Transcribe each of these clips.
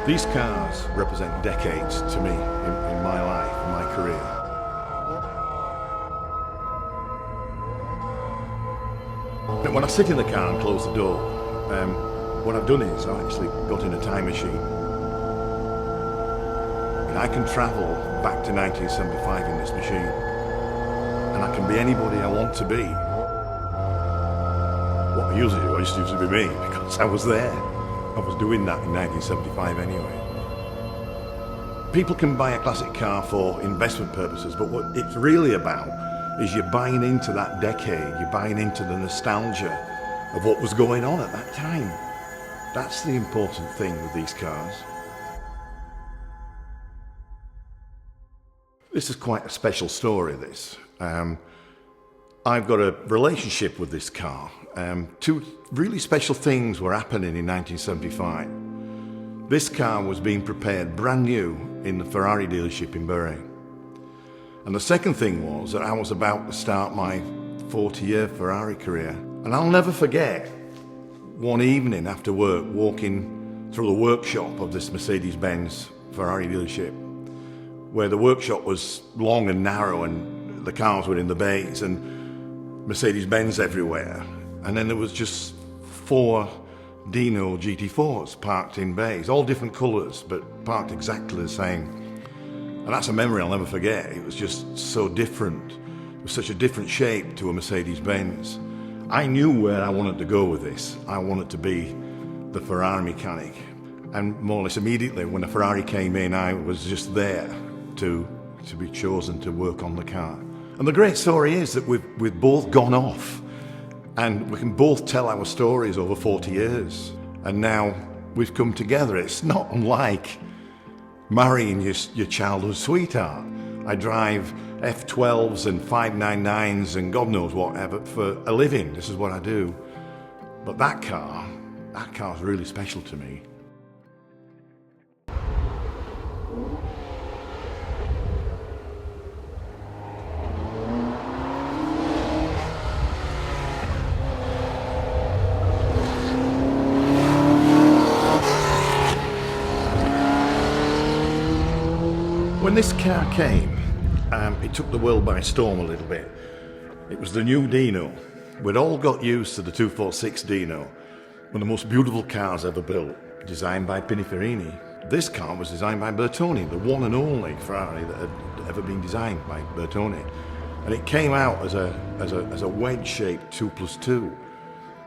These cars represent decades to me in my life, in my career. But when I sit in the car and close the door, what I've done is I've actually got in a time machine. And I can travel back to 1975 in this machine. And I can be anybody I want to be. What I usually do, I just used to be me, because I was there. I was doing that in 1975 anyway. People can buy a classic car for investment purposes, but what it's really about is you're buying into that decade, you're buying into the nostalgia of what was going on at that time. That's the important thing with these cars. This is quite a special story, this. I've got a relationship with this car. Two really special things were happening in 1975. This car was being prepared brand new in the Ferrari dealership in Bahrain. And the second thing was that I was about to start my 40-year Ferrari career. And I'll never forget one evening after work walking through the workshop of this Mercedes-Benz Ferrari dealership, where the workshop was long and narrow and the cars were in the bays and Mercedes-Benz everywhere. And then there was just 4 Dino GT4s parked in bays, all different colours, but parked exactly the same. And that's a memory I'll never forget. It was just so different. It was such a different shape to a Mercedes-Benz. I knew where I wanted to go with this. I wanted to be the Ferrari mechanic. And more or less immediately when the Ferrari came in, I was just there to be chosen to work on the car. And the great story is that we've both gone off and we can both tell our stories over 40 years. And now we've come together. It's not unlike marrying your childhood sweetheart. I drive F12s and 599s and God knows whatever for a living. This is what I do. But that car's really special to me. When this car came, it took the world by storm a little bit. It was the new Dino. We'd all got used to the 246 Dino, one of the most beautiful cars ever built, designed by Pininfarina. This car was designed by Bertone, the one and only Ferrari that had ever been designed by Bertone. And it came out as a wedge-shaped 2+2.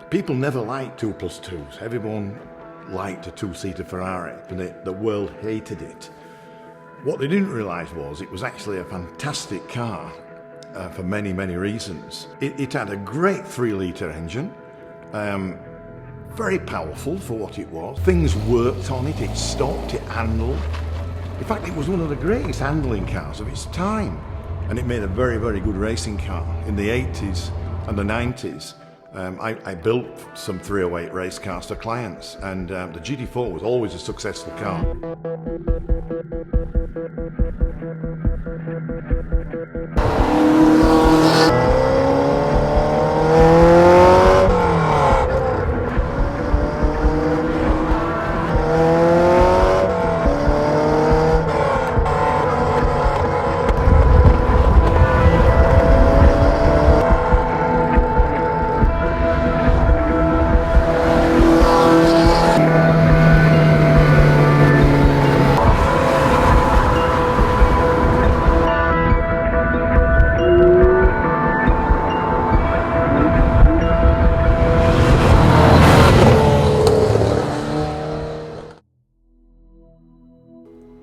People never liked 2+2s. Everyone liked a 2-seater Ferrari, and the world hated it. What they didn't realise was it was actually a fantastic car for many, many reasons. It had a great 3-litre engine, very powerful for what it was. Things worked on it, it stopped, it handled. In fact, it was one of the greatest handling cars of its time. And it made a very, very good racing car. In the 80s and the 90s, I built some 308 race cars for clients, and the GT4 was always a successful car.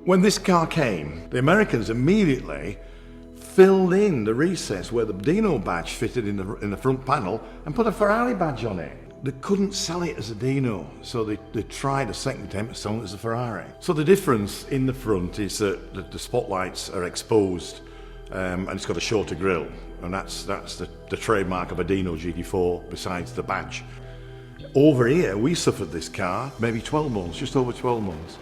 When this car came, the Americans immediately filled in the recess where the Dino badge fitted in the front panel and put a Ferrari badge on it. They couldn't sell it as a Dino, so they tried a second attempt to sell it as a Ferrari. So the difference in the front is that the spotlights are exposed and it's got a shorter grille, and that's the trademark of a Dino GT4 besides the badge. Over here, we suffered this car maybe 12 months, just over 12 months.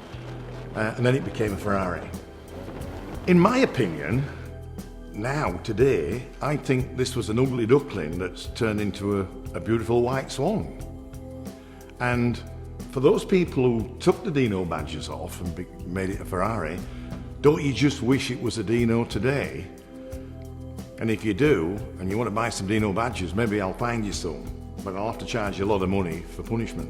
And then it became a Ferrari. In my opinion, now, today, I think this was an ugly duckling that's turned into a beautiful white swan. And For those people who took the Dino badges off and made it a Ferrari, don't you just wish it was a Dino today? And if you do, and you want to buy some Dino badges, maybe I'll find you some, but I'll have to charge you a lot of money for punishment.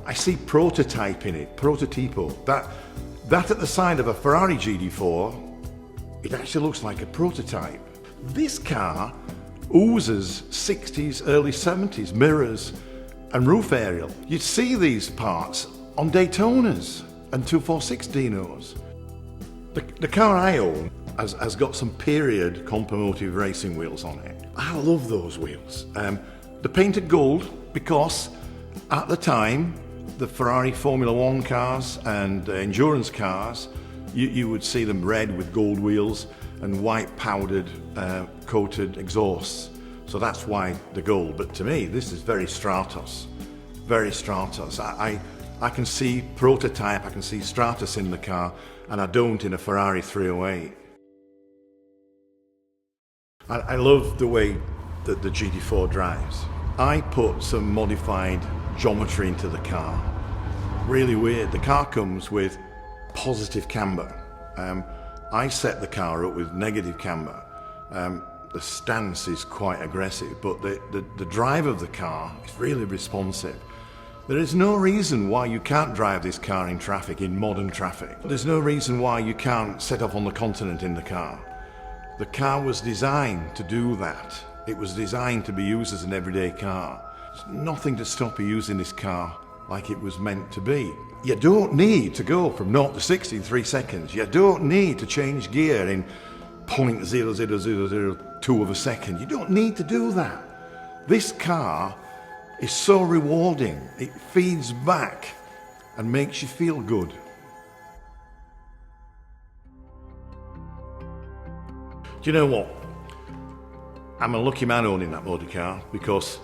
I see prototype in it, prototipo. That at the side of a Ferrari GT4, it actually looks like a prototype. This car oozes 60s, early 70s, mirrors and roof aerial. You'd see these parts on Daytonas and 246 Dinos. The car I own has got some period Compomotive racing wheels on it. I love those wheels. They're painted gold because at the time, the Ferrari Formula One cars and endurance cars, you would see them red with gold wheels and white powdered coated exhausts. So that's why the gold. But to me, this is very Stratos, very Stratos. I can see prototype, I can see Stratos in the car, and I don't in a Ferrari 308. I love the way that the GT4 drives. I put some modified geometry into the car. Really weird. The car comes with positive camber. I set the car up with negative camber. The stance is quite aggressive, but the drive of the car is really responsive. There is no reason why you can't drive this car in traffic, in modern traffic. There's no reason why you can't set off on the continent in the car. The car was designed to do that. It was designed to be used as an everyday car. There's nothing to stop you using this car like it was meant to be. You don't need to go from 0 to 60 in 3 seconds. You don't need to change gear in 0.00002 of a second. You don't need to do that. This car is so rewarding. It feeds back and makes you feel good. Do you know what? I'm a lucky man owning that motor car because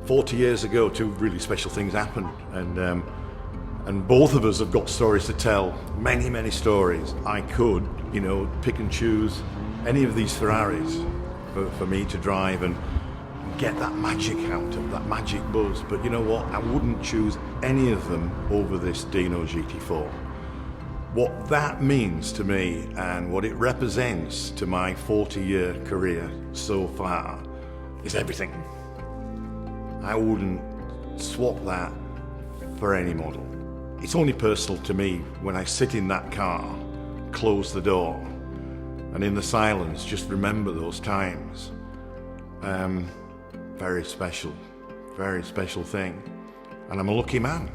40 years ago, 2 really special things happened, and both of us have got stories to tell, many, many stories. I could, pick and choose any of these Ferraris for me to drive and get that magic out of that magic buzz. But you know what? I wouldn't choose any of them over this Dino GT4. What that means to me and what it represents to my 40-year career so far is everything. I wouldn't swap that for any model. It's only personal to me when I sit in that car, close the door, and in the silence just remember those times. Very special thing. And I'm a lucky man.